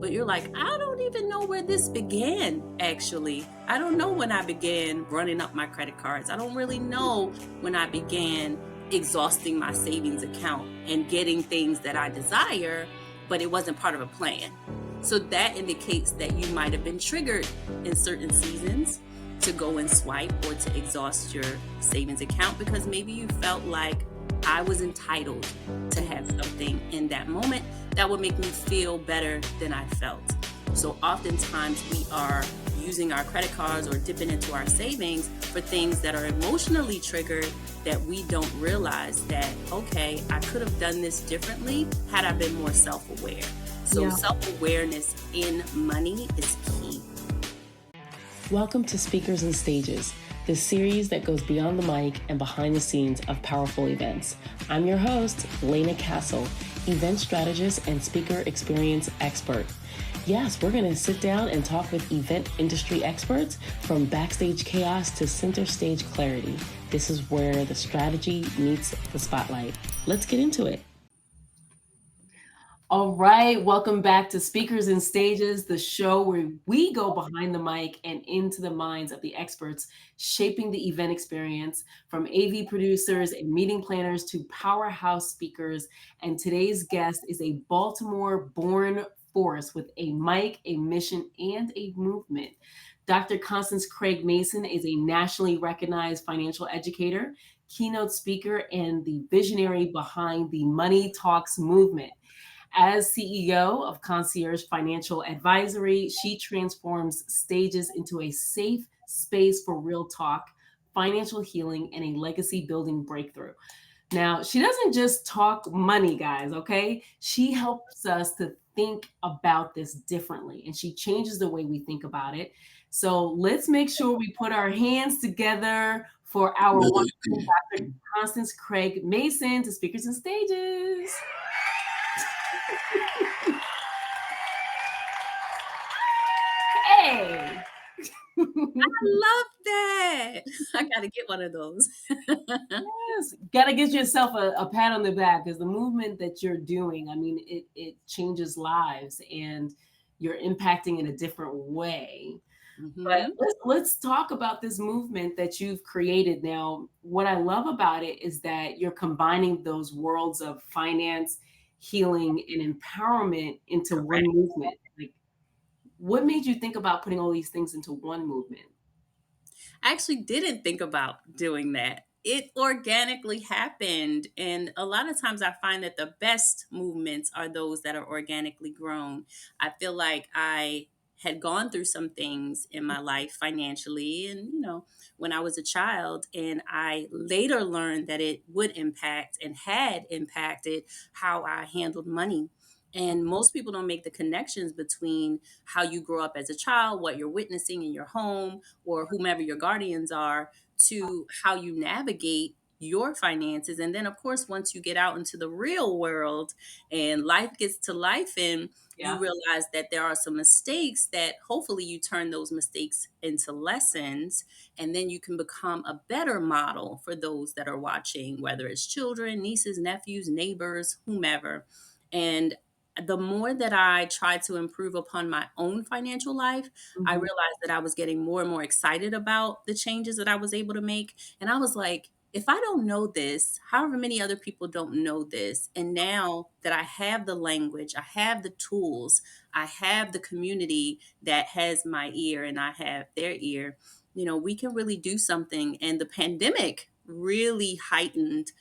but you're like, I don't even know where this began, actually. I don't know when I began running up my credit cards. I don't really know when I began exhausting my savings account and getting things that I desire, but it wasn't part of a plan. So that indicates that you might have been triggered in certain seasons to go and swipe or to exhaust your savings account because maybe you felt like I was entitled to have something in that moment that would make me feel better than I felt. So oftentimes we are using our credit cards or dipping into our savings for things that are emotionally triggered that we don't realize that, okay, I could have done this differently had I been more self-aware. So Yeah. self-awareness in money is key. Welcome to Speakers and Stages, the series that goes beyond the mic and behind the scenes of powerful events. I'm your host, Lena Castle, event strategist and speaker experience expert. Yes, we're going to sit down and talk with event industry experts from backstage chaos to center stage clarity. This is where the strategy meets the spotlight. Let's get into it. All right, welcome back to Speakers and Stages, the show where we go behind the mic and into the minds of the experts shaping the event experience, from AV producers and meeting planners to powerhouse speakers. And today's guest is a Baltimore-born force with a mic, a mission, and a movement. Dr. Constance Craig Mason is a nationally recognized financial educator, keynote speaker, and the visionary behind the Money Talks movement. As CEO of Concierge Financial Advisory, she transforms stages into a safe space for real talk, financial healing, and a legacy building breakthrough. Now, she doesn't just talk money, guys, okay? She helps us to think about this differently, and she changes the way we think about it. So let's make sure we put our hands together for our wonderful Dr. Constance Craig Mason to Speakers and Stages. Hey. I love that. I got to get one of those. Yes, gotta get yourself a pat on the back because the movement that you're doing, I mean, it changes lives and you're impacting in a different way. But Mhm. let's talk about this movement that you've created now. What I love about it is that you're combining those worlds of finance, healing, and empowerment into one Correct. movement. Like, what made you think about putting all these things into one movement? I actually didn't think about doing that. It organically happened. And a lot of times I find that the best movements are those that are organically grown. I feel like I had gone through some things in my life financially and, when I was a child. And I later learned that it would impact and had impacted how I handled money. And most people don't make the connections between how you grow up as a child, what you're witnessing in your home, or whomever your guardians are, to how you navigate your finances. And then, of course, once you get out into the real world and life gets to life, and you Yeah. realize that there are some mistakes that hopefully you turn those mistakes into lessons. And then you can become a better model for those that are watching, whether it's children, nieces, nephews, neighbors, whomever. And the more that I tried to improve upon my own financial life, I Mhm. realized that I was getting more and more excited about the changes that I was able to make. And I was like, if I don't know this, however many other people don't know this, and now that I have the language, I have the tools, I have the community that has my ear and I have their ear, we can really do something. And the pandemic really heightened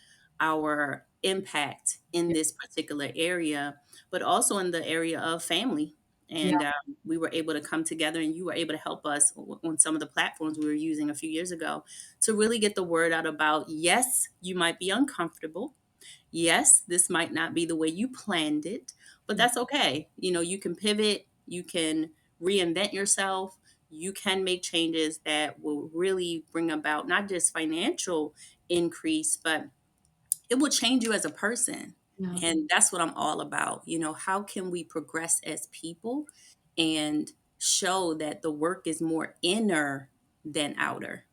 our impact in Yeah. this particular area, but also in the area of family. Yeah. And we were able to come together, and you were able to help us on some of the platforms we were using a few years ago to really get the word out about, yes, you might be uncomfortable. Yes, this might not be the way you planned it, but that's okay. You can pivot, you can reinvent yourself, you can make changes that will really bring about not just financial increase, but it will change you as a person. Yeah. And that's what I'm all about. How can we progress as people and show that the work is more inner than outer?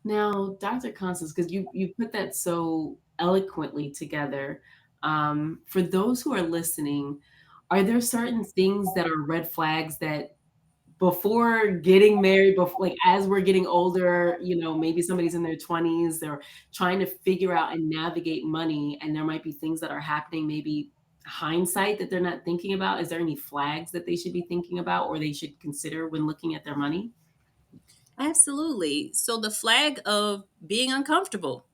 Now, Dr. Constance, because you put that so eloquently together, for those who are listening, Are there certain things that are red flags that before getting married, like, as we're getting older, maybe somebody's in their 20s, they're trying to figure out and navigate money, and there might be things that are happening, maybe hindsight that they're not thinking about. Is there any flags that they should be thinking about or they should consider when looking at their money? Absolutely. So the flag of being uncomfortable.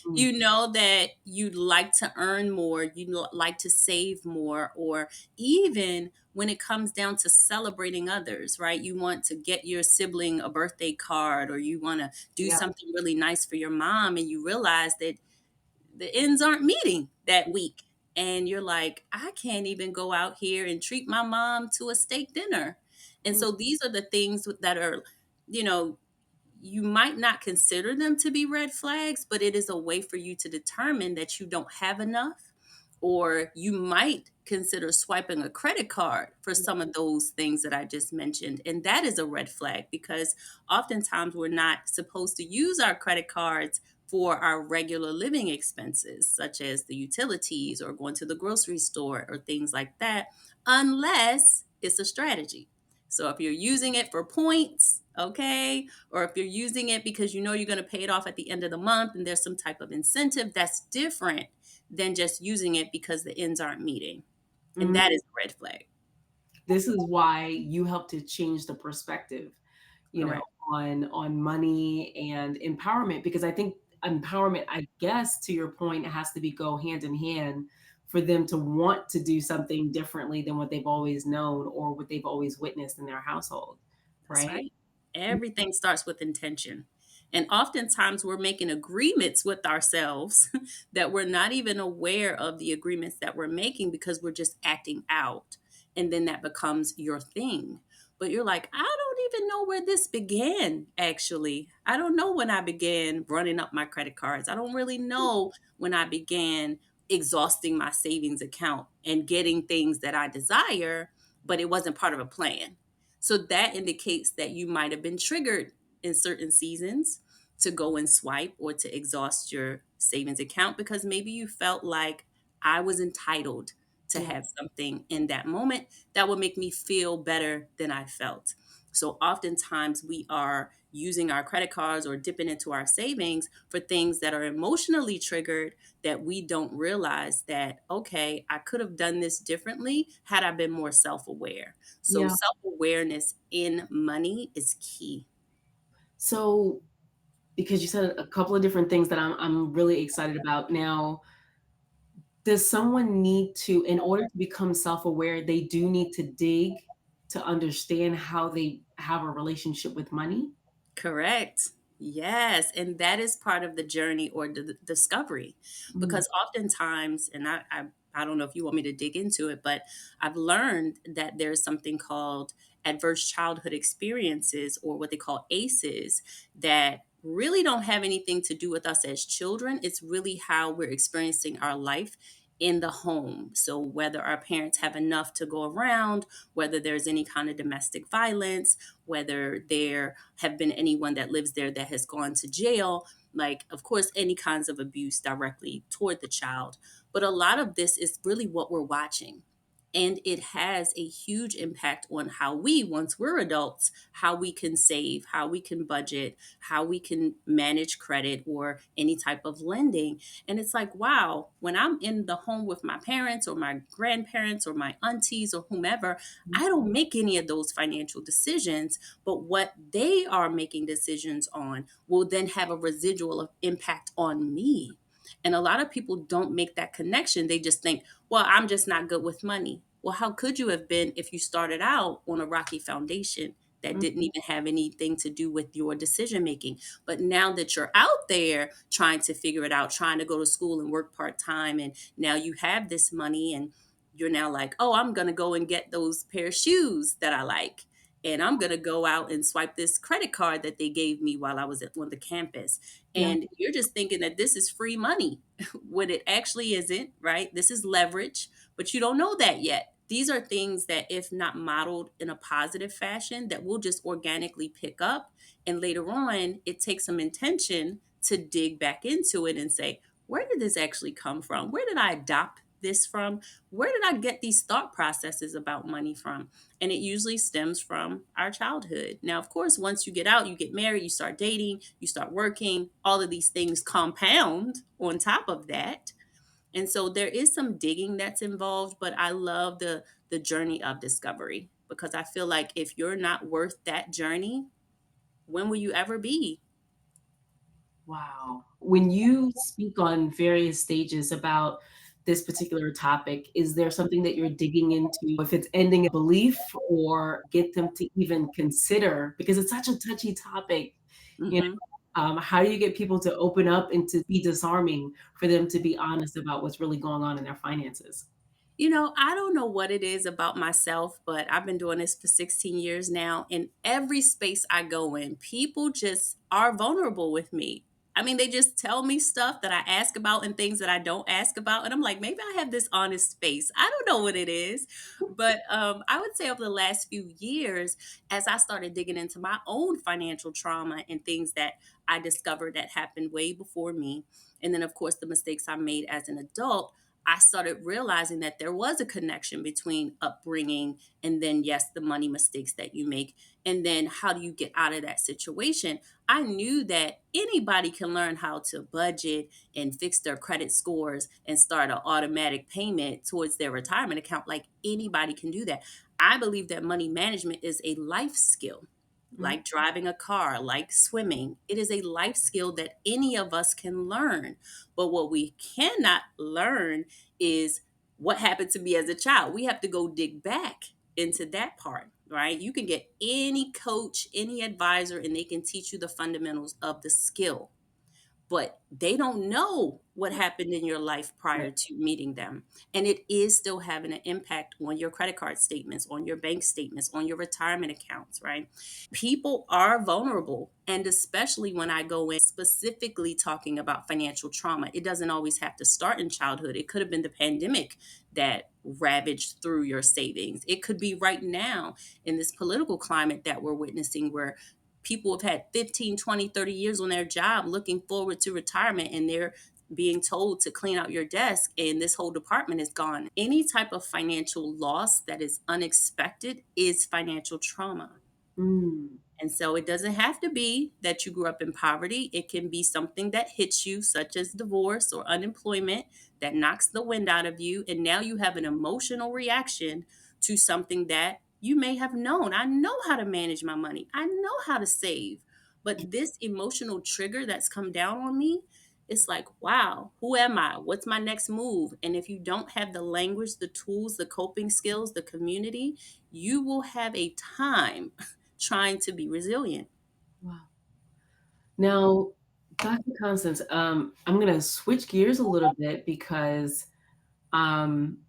Mm, You know that you'd like to earn more, like to save more, or even when it comes down to celebrating others, right? You want to get your sibling a birthday card, or you want to do yeah, something really nice for your mom, and you realize that the ends aren't meeting that week. And you're like, I can't even go out here and treat my mom to a steak dinner. And mm, so these are the things that are, you know, you might not consider them to be red flags, but it is a way for you to determine that you don't have enough, or you might consider swiping a credit card for some of those things that I just mentioned. And that is a red flag because oftentimes we're not supposed to use our credit cards for our regular living expenses, such as the utilities or going to the grocery store or things like that, unless it's a strategy. So if you're using it for points, okay, or if you're using it because you know you're going to pay it off at the end of the month and there's some type of incentive, that's different than just using it because the ends aren't meeting. And mm. that is a red flag. This is why you help to change the perspective, you know, Correct. on money and empowerment, because I think empowerment, I guess, to your point, it has to be go hand in hand for them to want to do something differently than what they've always known or what they've always witnessed in their household, That's right? right. Everything starts with intention. And oftentimes we're making agreements with ourselves that we're not even aware of the agreements that we're making because we're just acting out. And then that becomes your thing. But you're like, I don't even know where this began, actually. I don't know when I began running up my credit cards. I don't really know when I began exhausting my savings account and getting things that I desire, but it wasn't part of a plan. So that indicates that you might have been triggered in certain seasons to go and swipe or to exhaust your savings account because maybe you felt like I was entitled to Yeah. have something in that moment that would make me feel better than I felt. So oftentimes we are using our credit cards or dipping into our savings for things that are emotionally triggered that we don't realize that, okay, I could have done this differently had I been more self aware. So Yeah. self-awareness in money is key. So, because you said a couple of different things that I'm really excited about. Now, does someone need to, in order to become self-aware, they do need to dig to understand how they have a relationship with money? Correct. Yes, and that is part of the journey or the discovery, Mm, because oftentimes, and I don't know if you want me to dig into it, but I've learned that there's something called adverse childhood experiences, or what they call ACEs, that really don't have anything to do with us as children. It's really how we're experiencing our life in the home. So whether our parents have enough to go around, whether there's any kind of domestic violence, whether there have been anyone that lives there that has gone to jail, like, of course, any kinds of abuse directly toward the child. But a lot of this is really what we're watching. And it has a huge impact on how we, once we're adults, how we can save, how we can budget, how we can manage credit or any type of lending. And it's like, wow, when I'm in the home with my parents or my grandparents or my aunties or whomever, mm, I don't make any of those financial decisions, but what they are making decisions on will then have a residual of impact on me. And a lot of people don't make that connection. They just think, well, I'm just not good with money. Well, how could you have been if you started out on a rocky foundation that mm, didn't even have anything to do with your decision making? But now that you're out there trying to figure it out, trying to go to school and work part time, and now you have this money, and you're now like, oh, I'm going to go and get those pair of shoes that I like. And I'm going to go out and swipe this credit card that they gave me while I was on the campus. yeah, And you're just thinking that this is free money when it actually isn't, right? This is leverage, but you don't know that yet. These are things that, if not modeled in a positive fashion, that we'll just organically pick up. And later on, it takes some intention to dig back into it and say, where did this actually come from? Where did I adopt this from? Where did I get these thought processes about money from? And it usually stems from our childhood. Now, of course, once you get out, you get married, you start dating, you start working, all of these things compound on top of that. And so there is some digging that's involved, but I love the journey of discovery because I feel like if you're not worth that journey, when will you ever be? Wow. When you speak on various stages about this particular topic, is there something that you're digging into? If it's ending a belief or get them to even consider, because it's such a touchy topic, you Mhm. know, how do you get people to open up and to be disarming for them to be honest about what's really going on in their finances? I don't know what it is about myself, but I've been doing this for 16 years now. In every space I go in, people just are vulnerable with me. I mean, they just tell me stuff that I ask about and things that I don't ask about. And I'm like, maybe I have this honest space. I don't know what it is. But I would say over the last few years, as I started digging into my own financial trauma and things that I discovered that happened way before me, and then, of course, the mistakes I made as an adult, I started realizing that there was a connection between upbringing and then, yes, the money mistakes that you make. And then, how do you get out of that situation? I knew that anybody can learn how to budget and fix their credit scores and start an automatic payment towards their retirement account. Like anybody can do that. I believe that money management is a life skill, Mhm. like driving a car, like swimming. It is a life skill that any of us can learn. But what we cannot learn is what happened to me as a child. We have to go dig back into that part, right? You can get any coach, any advisor, and they can teach you the fundamentals of the skill, but they don't know what happened in your life Right. prior to meeting them. And it is still having an impact on your credit card statements, on your bank statements, on your retirement accounts, right? People are vulnerable. And especially when I go in specifically talking about financial trauma, it doesn't always have to start in childhood. It could have been the pandemic that ravaged through your savings. It could be right now in this political climate that we're witnessing where people have had 15, 20, 30 years on their job looking forward to retirement, and they're being told to clean out your desk and this whole department is gone. Any type of financial loss that is unexpected is financial trauma. Mm. And so it doesn't have to be that you grew up in poverty. It can be something that hits you, such as divorce or unemployment, that knocks the wind out of you. And now you have an emotional reaction to something that you may have known. I know how to manage my money, I know how to save. But this emotional trigger that's come down on me, it's like, wow, who am I? What's my next move? And if you don't have the language, the tools, the coping skills, the community, you will have a time trying to be resilient. Wow. Now, Dr. Constance, I'm gonna switch gears a little bit because um,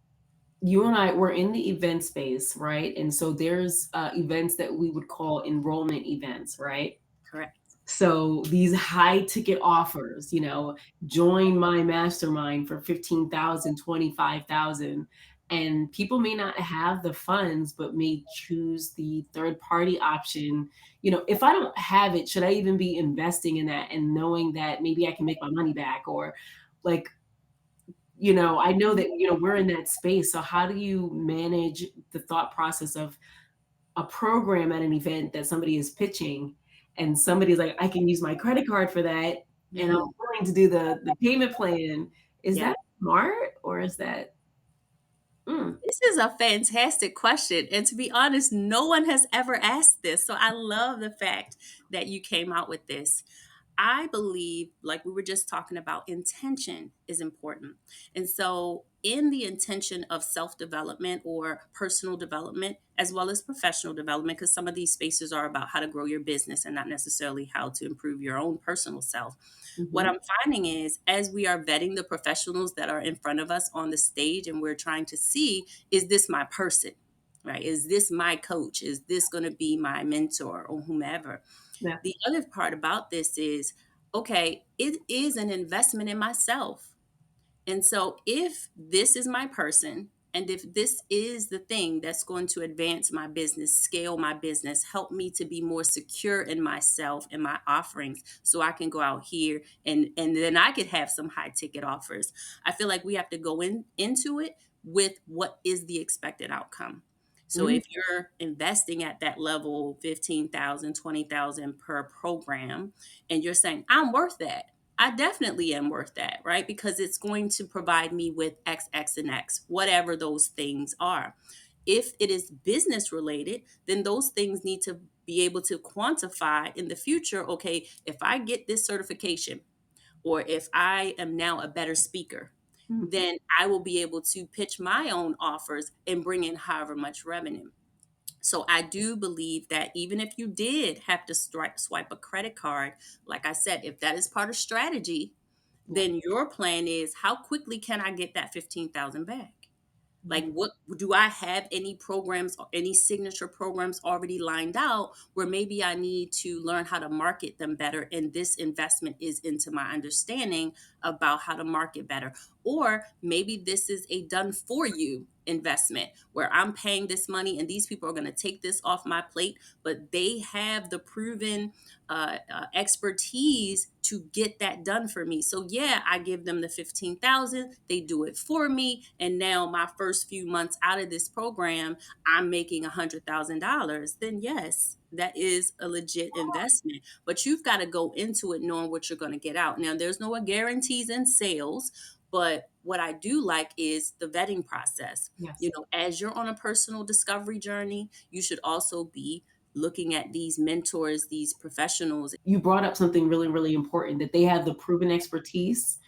you and I were in the event space, right? And so there's events that we would call enrollment events, right? Correct. So these high ticket offers, join my mastermind for 15,000, 25,000, and people may not have the funds but may choose the third party option. If I don't have it, should I even be investing in that and knowing that maybe I can make my money back? Or like, I know that, we're in that space. So how do you manage the thought process of a program at an event that somebody is pitching and somebody's like, "I can use my credit card for that, and I'm Yeah. willing to do the payment plan." Is Yeah. that smart or is that mm, This is a fantastic question. And to be honest, no one has ever asked this. So I love the fact that you came out with this. I believe, like we were just talking about, intention is important. And so, in the intention of self development or personal development, as well as professional development, because some of these spaces are about how to grow your business and not necessarily how to improve your own personal self. What mhm, I'm finding is, as we are vetting the professionals that are in front of us on the stage, and we're trying to see, is this my person? Right? Is this my coach? Is this going to be my mentor or whomever? yeah, The other part about this is, okay, it is an investment in myself. And so if this is my person And if this is the thing that's going to advance my business, scale my business, help me to be more secure in myself and my offerings so I can go out here and then I could have some high ticket offers. I feel like we have to go into it with what is the expected outcome. So Mm, if you're investing at that level, 15,000, 20,000 per program, and you're saying, I'm worth that. I definitely am worth that, right? Because it's going to provide me with X, X, and X, whatever those things are. If it is business related, then those things need to be able to quantify in the future. Okay, if I get this certification, or if I am now a better speaker, mm, then I will be able to pitch my own offers and bring in however much revenue. So I do believe that even if you did have to swipe a credit card, like I said, if that is part of strategy, yeah. then your plan is how quickly can I get that 15,000 back? Like, Mm, what do I have any programs or any signature programs already lined out where maybe I need to learn how to market them better? And this investment is into my understanding about how to market better. Or maybe this is a done for you investment where I'm paying this money and these people are going to take this off my plate, but they have the proven expertise to get that done for me. So yeah, I give them the 15,000, they do it for me, and now my first few months out of this program, I'm making $100,000. Then yes, that is a legit investment. But you've got to go into it knowing what you're going to get out. Now, there's no guarantees in sales, but what I do like is the vetting process. yes. As you're on a personal discovery journey, you should also be looking at these mentors, these professionals. You brought up something really, really important that they have the proven expertise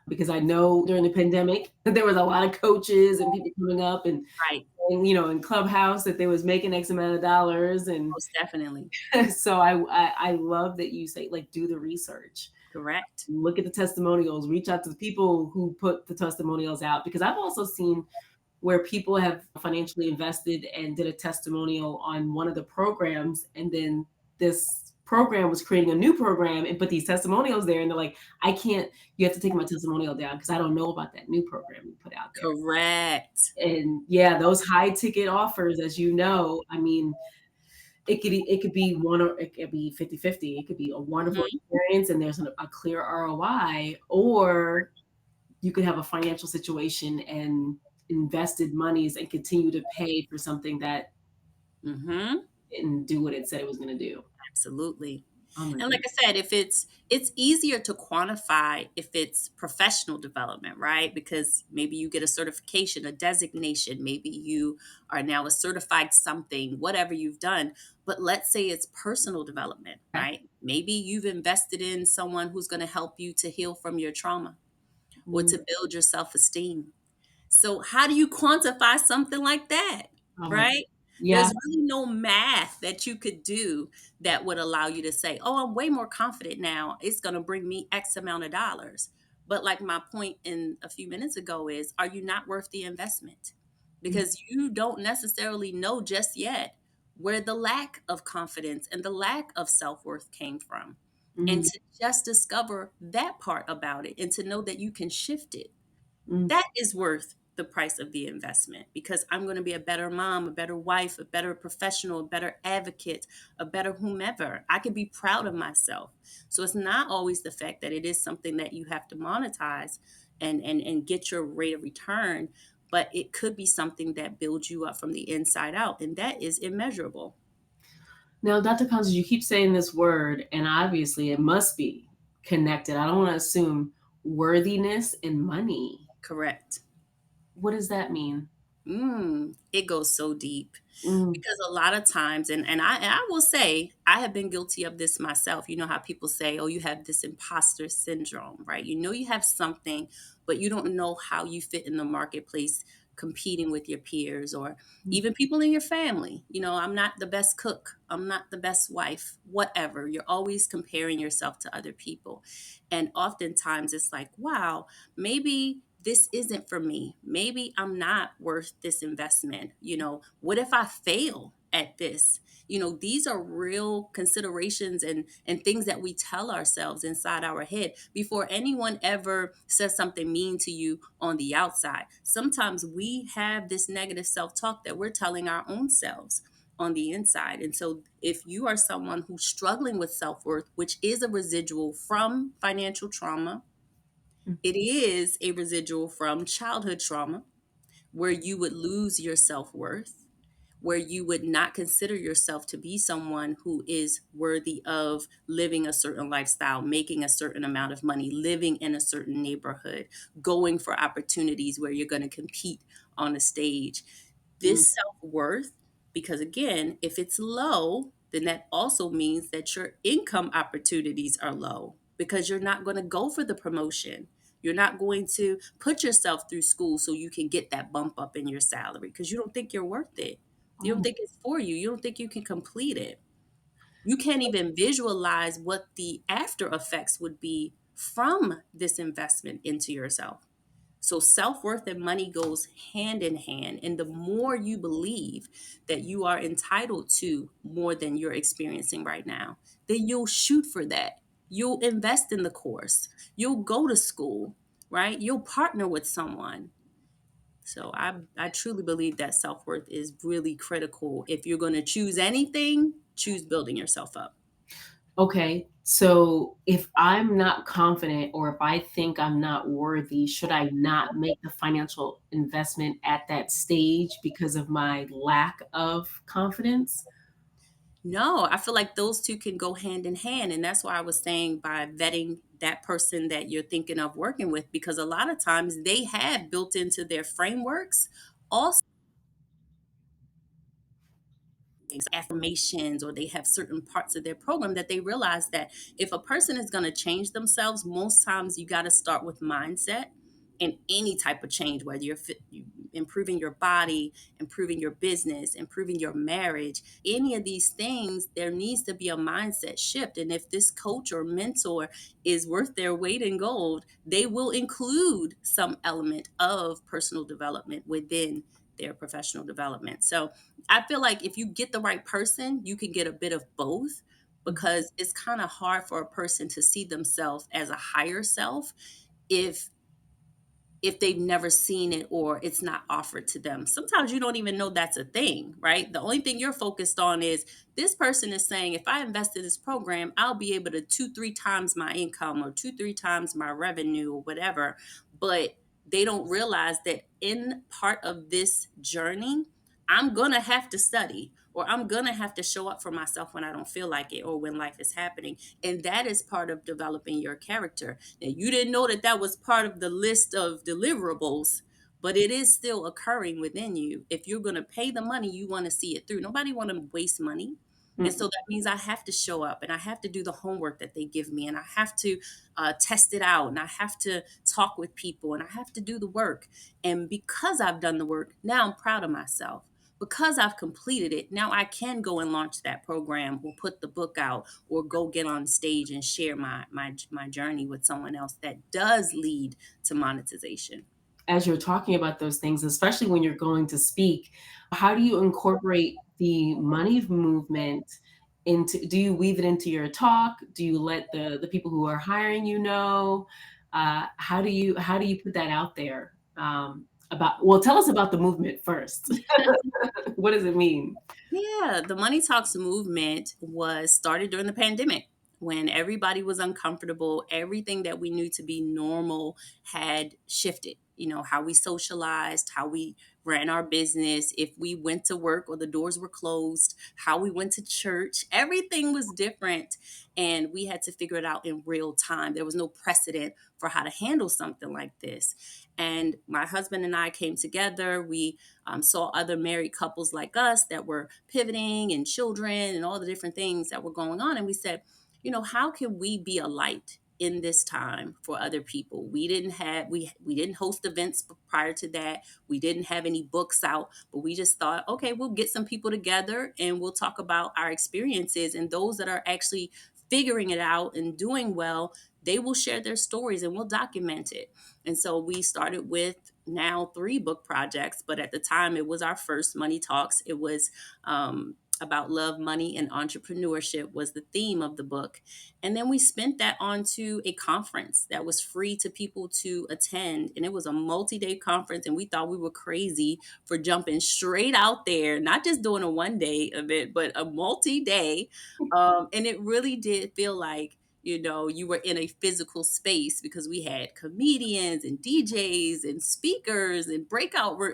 because I know during the pandemic there was a lot of coaches and people coming up Right. and in Clubhouse that they was making X amount of dollars. And Most definitely. so I love that you say, like, do the research, Correct. look at the testimonials, reach out to the people who put the testimonials out, because I've also seen where people have financially invested and did a testimonial on one of the programs, and then this program was creating a new program and put these testimonials there, and they're like, I can't, you have to take my testimonial down because I don't know about that new program you put out there. Correct. And yeah, those high ticket offers, as you know, I mean, it could be one, or it could be 50-50. It could be a wonderful Mhm. experience and there's a clear ROI, or you could have a financial situation and invested monies and continue to pay for something that Mhm. didn't do what it said it was gonna do. Absolutely. Oh my And like goodness. I said, if it's easier to quantify if it's professional development, right? Because maybe you get a certification, a designation, maybe you are now a certified something, whatever you've done. But let's say it's personal development, Okay. right? Maybe you've invested in someone who's going to help you to heal from your trauma or Mm, to build your self-esteem. So how do you quantify something like that? oh my Right? yeah. There's really no math that you could do that would allow you to say, "Oh, I'm way more confident now. It's going to bring me X amount of dollars." But like my point in a few minutes ago is, are you not worth the investment? Mm, Because you don't necessarily know just yet where the lack of confidence and the lack of self-worth came from. And mm, to just discover that part about it and to know that you can shift it, mm, that is worth the price of the investment because I'm going to be a better mom, a better wife, a better professional, a better advocate, a better whomever. I can be proud of myself. So it's not always the fact that it is something that you have to monetize and get your rate of return, but it could be something that builds you up from the inside out, and that is immeasurable. now, Dr. Constance, you keep saying this word, and obviously it must be connected. I don't wanna assume worthiness and money. Correct. What does that mean? It goes so deep Mm, because a lot of times, and I will say, I have been guilty of this myself. You know how people say, "Oh, you have this imposter syndrome," right? You know you have something, but you don't know how you fit in the marketplace competing with your peers or mm, even people in your family. I'm not the best cook. I'm not the best wife, whatever. You're always comparing yourself to other people. And oftentimes it's like, wow, maybe this isn't for me. Maybe I'm not worth this investment. What if I fail at this. These are real considerations and things that we tell ourselves inside our head before anyone ever says something mean to you on the outside. Sometimes we have this negative self-talk that we're telling our own selves on the inside. And so if you are someone who's struggling with self-worth, which is a residual from financial trauma, it is a residual from childhood trauma where you would lose your self-worth, where you would not consider yourself to be someone who is worthy of living a certain lifestyle, making a certain amount of money, living in a certain neighborhood, going for opportunities where you're going to compete on a stage. Mm, This self-worth, because again, if it's low, then that also means that your income opportunities are low because you're not going to go for the promotion. You're not going to put yourself through school so you can get that bump up in your salary because you don't think you're worth it. You don't mm, think it's for you. You don't think you can complete it. You can't even visualize what the after effects would be from this investment into yourself. So self worth and money goes hand in hand. And the more you believe that you are entitled to more than you're experiencing right now, then you'll shoot for that. You'll invest in the course. You'll go to school, right? You'll partner with someone. So I truly believe that self worth is really critical. If you're going to choose anything, choose building yourself up. okay, so if I'm not confident or if I think I'm not worthy, should I not make the financial investment at that stage because of my lack of confidence? No, I feel like those two can go hand in hand. And that's why I was saying by vetting that person that you're thinking of working with, because a lot of times they have built into their frameworks also affirmations, or they have certain parts of their program that they realize that if a person is going to change themselves, most times you got to start with mindset. In any type of change, whether you're improving your body, improving your business, improving your marriage, any of these things, there needs to be a mindset shift. And if this coach or mentor is worth their weight in gold, they will include some element of personal development within their professional development. So I feel like if you get the right person, you can get a bit of both, because it's kind of hard for a person to see themselves as a higher self if they've never seen it or it's not offered to them. Sometimes you don't even know that's a thing, right? The only thing you're focused on is this person is saying, if I invest in this program, I'll be able to 2, 3 times my income or 2, 3 times my revenue or whatever. But they don't realize that in part of this journey, I'm going to have to study, or I'm going to have to show up for myself when I don't feel like it or when life is happening. And that is part of developing your character. And you didn't know that that was part of the list of deliverables, but it is still occurring within you. If you're going to pay the money, you want to see it through. Nobody want to waste money. And so Mm. that means I have to show up and I have to do the homework that they give me, and I have to test it out, and I have to talk with people, and I have to do the work. And because I've done the work, now I'm proud of myself. Because I've completed it, now I can go and launch that program or put the book out or go get on stage and share my journey with someone else that does lead to monetization. As you're talking about those things, especially when you're going to speak, how do you incorporate the money movement into, do you weave it into your talk? Do you let the people who are hiring you know? How do you put that out there? About, well, tell us about the movement first. What does it mean? Yeah, the Money Talks movement was started during the pandemic when everybody was uncomfortable. Everything that we knew to be normal had shifted. How we socialized, how we ran our business, if we went to work or the doors were closed, how we went to church, everything was different. And we had to figure it out in real time. There was no precedent for how to handle something like this. And my husband and I came together. We saw other married couples like us that were pivoting and children and all the different things that were going on. And we said, how can we be a light in this time for other people? We didn't host events prior to that. We didn't have any books out, but we just thought, okay, we'll get some people together and we'll talk about our experiences, and those that are actually figuring it out and doing well, they will share their stories and we'll document it. And so we started with now 3 book projects, but at the time it was our first Money Talks. It was about love, money, and entrepreneurship was the theme of the book. And then we spent that onto a conference that was free to people to attend. And it was a multi-day conference. And we thought we were crazy for jumping straight out there, not just doing a one-day event, but a multi-day. And it really did feel like, you were in a physical space because we had comedians and DJs and speakers and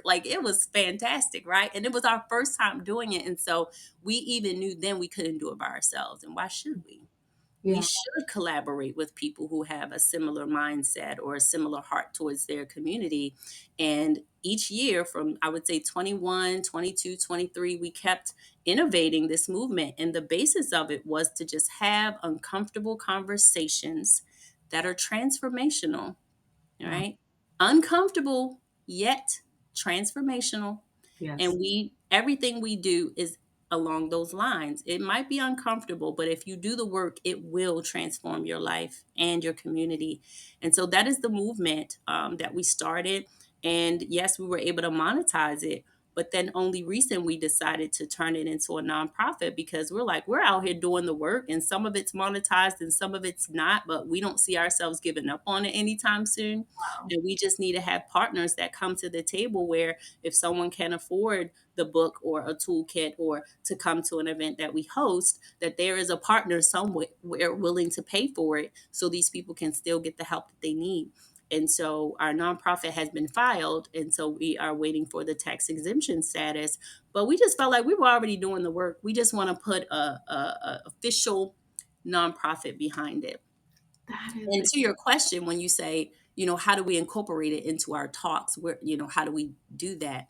like it was fantastic, right? And it was our first time doing it. And so we even knew then we couldn't do it by ourselves. And why should we? We Yeah. should collaborate with people who have a similar mindset or a similar heart towards their community. And each year from, I would say, 21, 22, 23, we kept innovating this movement. And the basis of it was to just have uncomfortable conversations that are transformational, Wow. right? Uncomfortable, yet transformational. And Yes. everything we do is along those lines. It might be uncomfortable, but if you do the work, it will transform your life and your community. And so that is the movement that we started. And yes, we were able to monetize it. But then only recent we decided to turn it into a nonprofit because we're like, we're out here doing the work and some of it's monetized and some of it's not, but we don't see ourselves giving up on it anytime soon. Wow. And we just need to have partners that come to the table where if someone can afford the book or a toolkit or to come to an event that we host, that there is a partner somewhere willing to pay for it so these people can still get the help that they need. And so our nonprofit has been filed. And so we are waiting for the tax exemption status. But we just felt like we were already doing the work. We just want to put a official nonprofit behind it. That is And to your question, when you say, how do we incorporate it into our talks? How do we do that?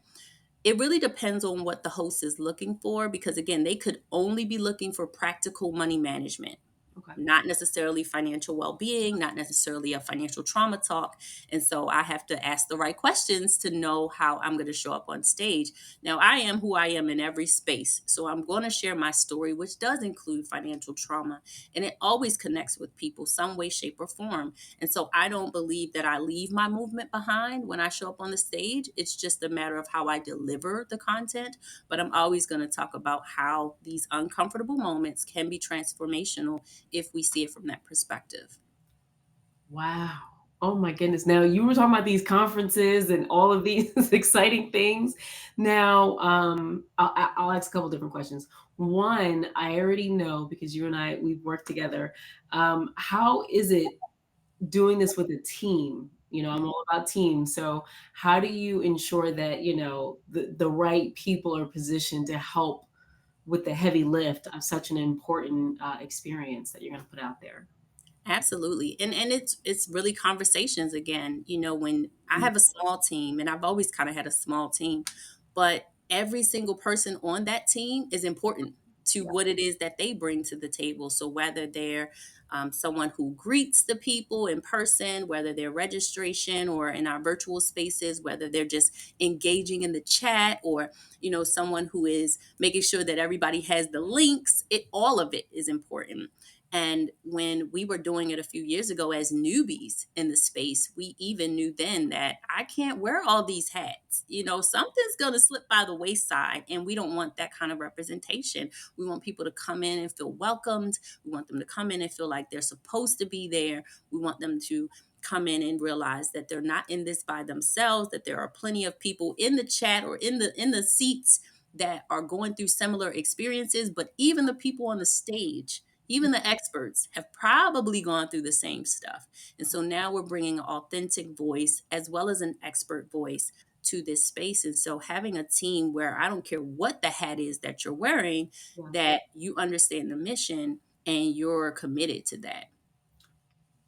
It really depends on what the host is looking for, because again, they could only be looking for practical money management, okay. not necessarily financial well-being, not necessarily a financial trauma talk. And so I have to ask the right questions to know how I'm going to show up on stage. Now, I am who I am in every space. So I'm going to share my story, which does include financial trauma. And it always connects with people some way, shape, or form. And so I don't believe that I leave my movement behind when I show up on the stage. It's just a matter of how I deliver the content. But I'm always going to talk about how these uncomfortable moments can be transformational if we see it from that perspective. Wow. Oh my goodness. Now you were talking about these conferences and all of these exciting things. Now, I'll ask a couple different questions. One, I already know because you and I we've worked together. How is it doing this with a team? I'm all about teams. So how do you ensure that the right people are positioned to help with the heavy lift of such an important experience that you're going to put out there? Absolutely. And it's really conversations again. When I Mm, have a small team, and I've always kind of had a small team, but every single person on that team is important to yeah. what it is that they bring to the table. So whether they're someone who greets the people in person, whether they're registration or in our virtual spaces, whether they're just engaging in the chat, or someone who is making sure that everybody has the links, all of it is important. And when we were doing it a few years ago as newbies in the space, we even knew then that I can't wear all these hats. Something's going to slip by the wayside, and we don't want that kind of representation. We want people to come in and feel welcomed. We want them to come in and feel like they're supposed to be there. We want them to come in and realize that they're not in this by themselves, that there are plenty of people in the chat or in the seats that are going through similar experiences, but even the people on the stage, even the experts, have probably gone through the same stuff. And so now we're bringing an authentic voice as well as an expert voice to this space. And so having a team where I don't care what the hat is that you're wearing, Yeah. that you understand the mission and you're committed to that.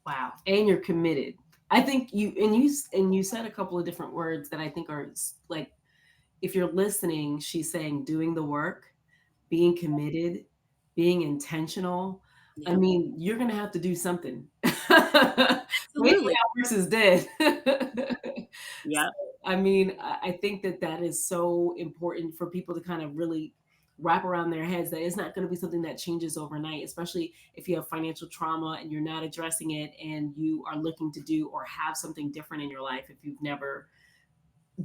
Wow. And you're committed. I think you said a couple of different words that I think are like, if you're listening, she's saying doing the work, being committed, being intentional. I Yeah, mean, you're gonna have to do something. Waiting absolutely. hours is dead. So, Yeah. I mean, I think that that is so important for people to kind of really wrap around their heads that it's not going to be something that changes overnight, especially if you have financial trauma and you're not addressing it and you are looking to do or have something different in your life if you've never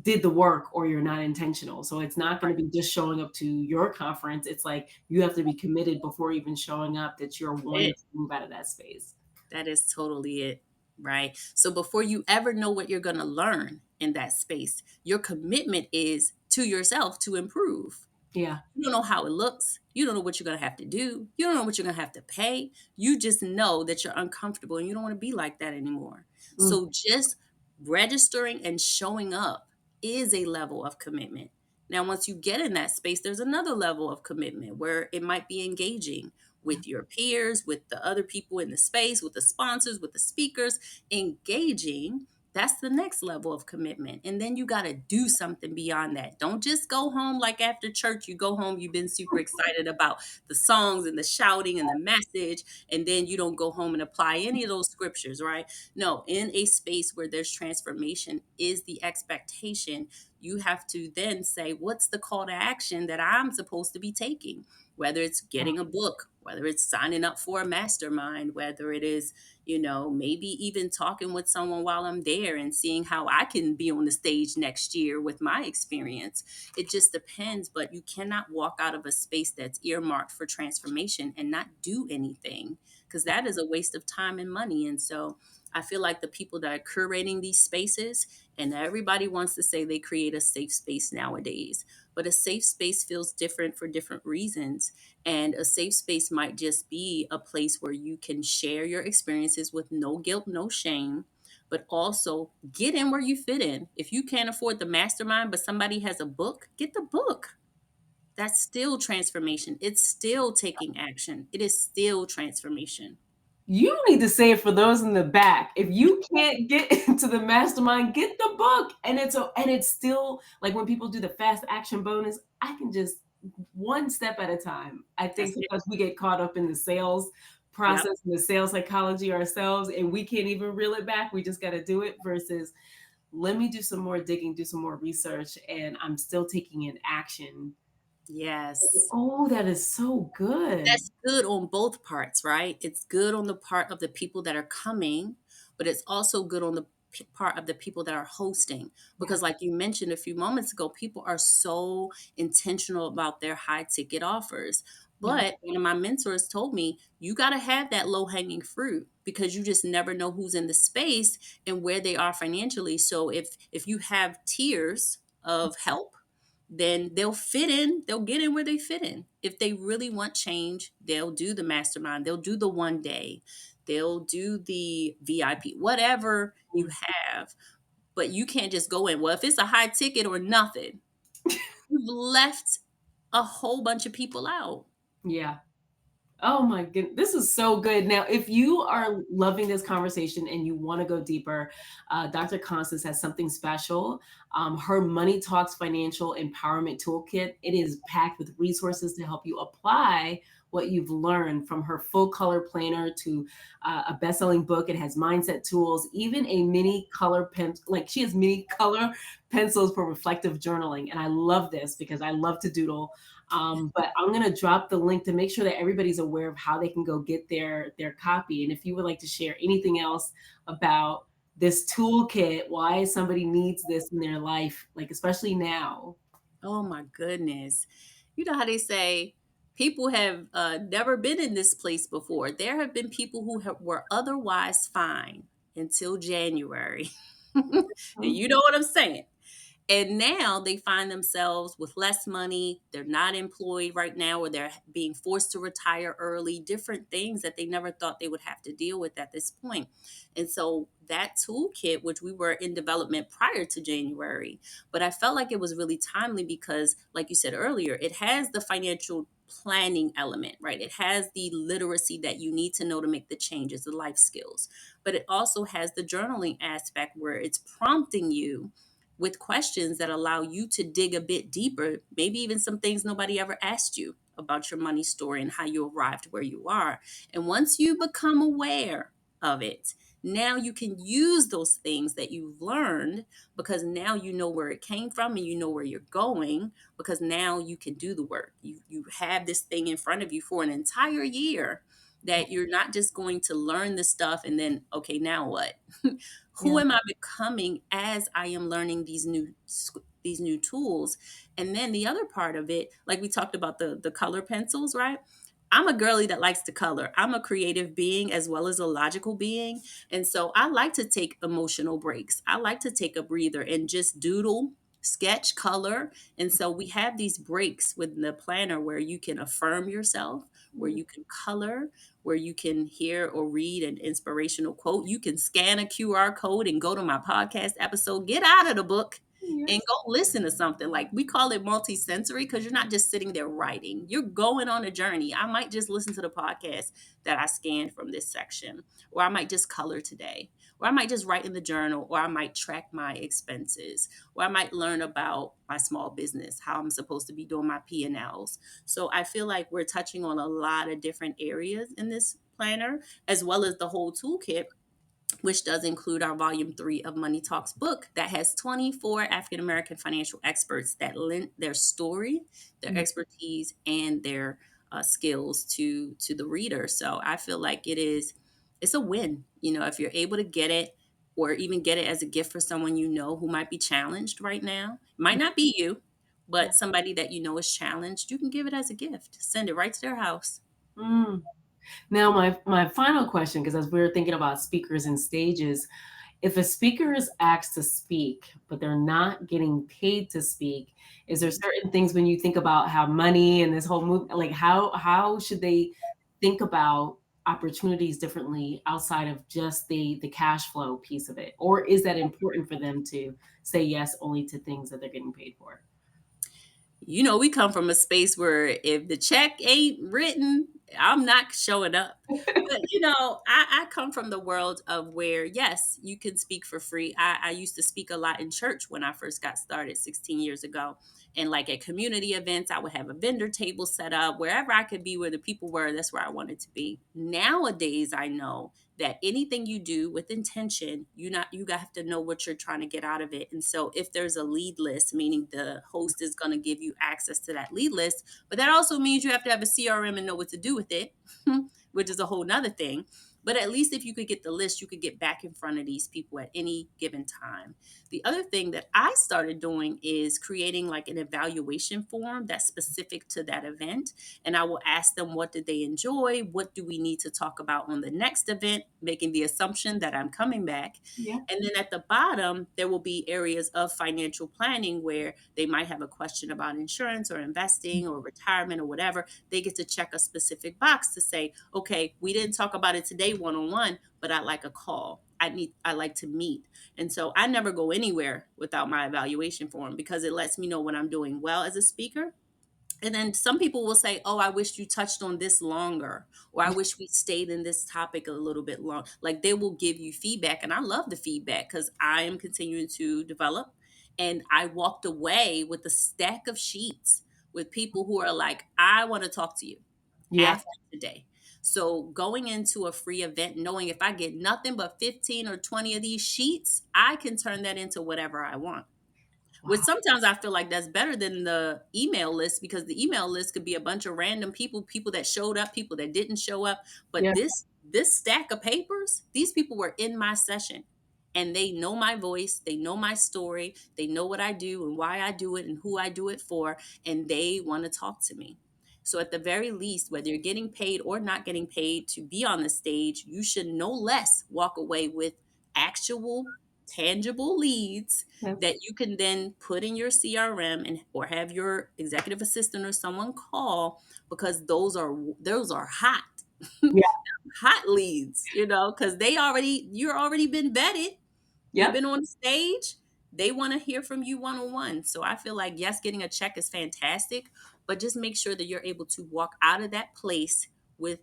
did the work or you're not intentional. So it's not going to be just showing up to your conference. It's like you have to be committed before even showing up that you're wanting It to move out of that space. That is totally it, right? So before you ever know what you're going to learn in that space, your commitment is to yourself to improve. Yeah. You don't know how it looks. You don't know what you're going to have to do. You don't know what you're going to have to pay. You just know that you're uncomfortable and you don't want to be like that anymore. Mm. So just registering and showing up is a level of commitment. Now, once you get in that space, there's another level of commitment where it might be engaging with your peers, with the other people in the space, with the sponsors, with the speakers, engaging. That's the next level of commitment. And then you got to do something beyond that. Don't just go home like after church. You go home, you've been super excited about the songs and the shouting and the message, and then you don't go home and apply any of those scriptures, right? No, in a space where there's transformation is the expectation. You have to then say, what's the call to action that I'm supposed to be taking? Whether it's getting a book, whether it's signing up for a mastermind, whether it is, maybe even talking with someone while I'm there and seeing how I can be on the stage next year with my experience. It just depends, but you cannot walk out of a space that's earmarked for transformation and not do anything, because that is a waste of time and money. And so I feel like the people that are curating these spaces, and everybody wants to say they create a safe space nowadays, but a safe space feels different for different reasons. And a safe space might just be a place where you can share your experiences with no guilt, no shame, but also get in where you fit in. If you can't afford the mastermind, but somebody has a book, get the book. That's still transformation. It's still taking action. It is still transformation. You need to say it for those in the back. If you can't get into the mastermind, get the book. And it's still like when people do the fast action bonus, I can just one step at a time. I think That's it. because we get caught up in the sales Yep. process and the sales psychology ourselves and we can't even reel it back. We just got to do it versus let me do some more digging, do some more research, and I'm still taking an action. Yes. Oh, that is so good. That's good on both parts, right? It's good on the part of the people that are coming, but it's also good on the part of the people that are hosting. Yeah. Because, like you mentioned a few moments ago, people are so intentional about their high ticket offers. Yeah. But one of my mentors told me, you got to have that low hanging fruit because you just never know who's in the space and where they are financially. So if you have tiers of help, then they'll fit in, they'll get in where they fit in. If they really want change, they'll do the mastermind, they'll do the one day, they'll do the VIP, whatever you have. But you can't just go in, well, if it's a high ticket or nothing, you've left a whole bunch of people out. Yeah. Oh my goodness, this is so good. Now, if you are loving this conversation and you want to go deeper, Dr. Constance has something special. Her Money Talks Financial Empowerment Toolkit. It is packed with resources to help you apply what you've learned from her full color planner to a best-selling book. It has mindset tools, even a mini color pen. Like she has mini color pencils for reflective journaling, and I love this because I love to doodle. But I'm gonna drop the link to make sure that everybody's aware of how they can go get their copy. And if you would like to share anything else about this toolkit, why somebody needs this in their life, like especially now. Oh my goodness. You know how they say people have never been in this place before. There have been people who were otherwise fine until January. And Mhm. you know what I'm saying? And now they find themselves with less money. They're not employed right now, or they're being forced to retire early, different things that they never thought they would have to deal with at this point. And so that toolkit, which we were in development prior to January, but I felt like it was really timely because, like you said earlier, it has the financial planning element, right? It has the literacy that you need to know to make the changes, the life skills, but it also has the journaling aspect where it's prompting you with questions that allow you to dig a bit deeper, maybe even some things nobody ever asked you about your money story and how you arrived where you are. And once you become aware of it, now you can use those things that you've learned because now you know where it came from and you know where you're going because now you can do the work. You have this thing in front of you for an entire year that you're not just going to learn the stuff and then, okay, now what? Who Yeah. am I becoming as I am learning these new tools? And then the other part of it, like we talked about the color pencils, right? I'm a girly that likes to color. I'm a creative being as well as a logical being. And so I like to take emotional breaks. I like to take a breather and just doodle, sketch, color. And so we have these breaks within the planner where you can affirm yourself, where you can color, where you can hear or read an inspirational quote. You can scan a QR code and go to my podcast episode, get out of the book and Yes. go listen to something. Like we call it multisensory because you're not just sitting there writing, you're going on a journey. I might just listen to the podcast that I scanned from this section, or I might just color today, or I might just write in the journal, or I might track my expenses, or I might learn about my small business, how I'm supposed to be doing my P&Ls. So I feel like we're touching on a lot of different areas in this planner, as well as the whole toolkit, which does include our volume 3 of Money Talks book that has 24 African American financial experts that lent their story, their Mm. expertise, and their skills to the reader. So I feel like it's a win. You know, if you're able to get it, or even get it as a gift for someone you know who might be challenged right now. It might not be you, Yeah. but somebody that you know is challenged. You can give it as a gift. Send it right to their house. Mm. Now, my final question, because as we were thinking about speakers and stages, if a speaker is asked to speak, but they're not getting paid to speak, is there Mhm. certain things when you think about how money and this whole move, like how should they think about opportunities differently outside of just the cash flow piece of it? Or is that important for them to say yes only to things that they're getting paid for? You know, we come from a space where if the check ain't written, I'm not showing up. But you know, I come from the world of where yes, you can speak for free. I used to speak a lot in church when I first got started 16 years ago. And like at community events, I would have a vendor table set up wherever I could be where the people were, that's where I wanted to be. Nowadays I know that anything you do with intention, you have to know what you're trying to get out of it. And so if there's a lead list, meaning the host is going to give you access to that lead list, but that also means you have to have a CRM and know what to do with it, which is a whole nother thing. But at least if you could get the list, you could get back in front of these people at any given time. The other thing that I started doing is creating like an evaluation form that's specific to that event. And I will ask them, what did they enjoy? What do we need to talk about on the next event? Making the assumption that I'm coming back. Yeah. And then at the bottom, there will be areas of financial planning where they might have a question about insurance or investing or retirement or whatever. They get to check a specific box to say, okay, we didn't talk about it today one on one, but I'd like a call. I like to meet. And so I never go anywhere without my evaluation form because it lets me know when I'm doing well as a speaker. And then some people will say, oh, I wish you touched on this longer, or I wish we stayed in this topic a little bit long. Like they will give you feedback. And I love the feedback because I am continuing to develop. And I walked away with a stack of sheets with people who are like, I want to talk to you Yeah. after today. So going into a free event, knowing if I get nothing but 15 or 20 of these sheets, I can turn that into whatever I want. Which Wow. sometimes I feel like that's better than the email list because the email list could be a bunch of random people, people that showed up, people that didn't show up. But Yeah. this stack of papers, these people were in my session and they know my voice, they know my story, they know what I do and why I do it and who I do it for, and they want to talk to me. So at the very least, whether you're getting paid or not getting paid to be on the stage, you should no less walk away with actual tangible leads Yes. that you can then put in your CRM and or have your executive assistant or someone call because those are hot Yeah. hot leads, you know, because you're already been vetted. You've Yep. been on the stage. They want to hear from you one on one. So I feel like yes, getting a check is fantastic, but just make sure that you're able to walk out of that place with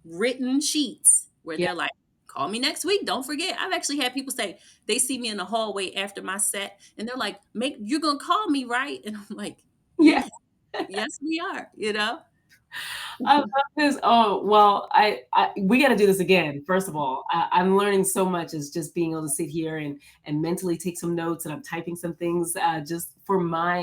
written sheets where Yeah. they're like, call me next week. Don't forget. I've actually had people say they see me in the hallway after my set and they're like, make you're gonna call me, right? And I'm like, Yeah. yes, yes, we are, you know? I love this. Oh, well, I we got to do this again. First of all, I'm learning so much as just being able to sit here and mentally take some notes, and I'm typing some things just for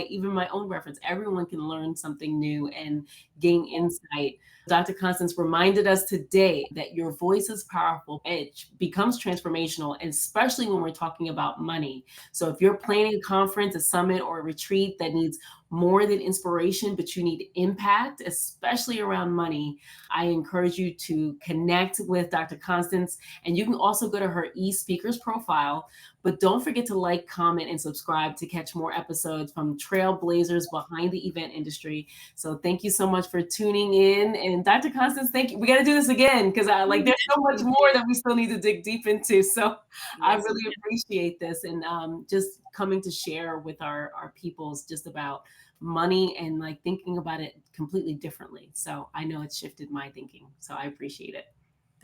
even my own reference. Everyone can learn something new and gain insight. Dr. Constance reminded us today that your voice is powerful. It becomes transformational, especially when we're talking about money. So if you're planning a conference, a summit, or a retreat that needs more than inspiration, but you need impact, especially around money, I encourage you to connect with Dr. Constance. And you can also go to her e-speakers profile. But don't forget to like, comment, and subscribe to catch more episodes from trailblazers behind the event industry. So thank you so much for tuning in. And Dr. Constance, thank you. We got to do this again because there's so much Thank more you. that we still need to dig deep into. So I Yes, really ma'am. appreciate this, and just coming to share with our peoples just about money and like thinking about it completely differently. So I know it's shifted my thinking. So I appreciate it.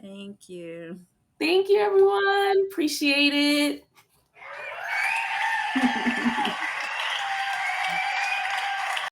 Thank you. Thank you, everyone. Appreciate it.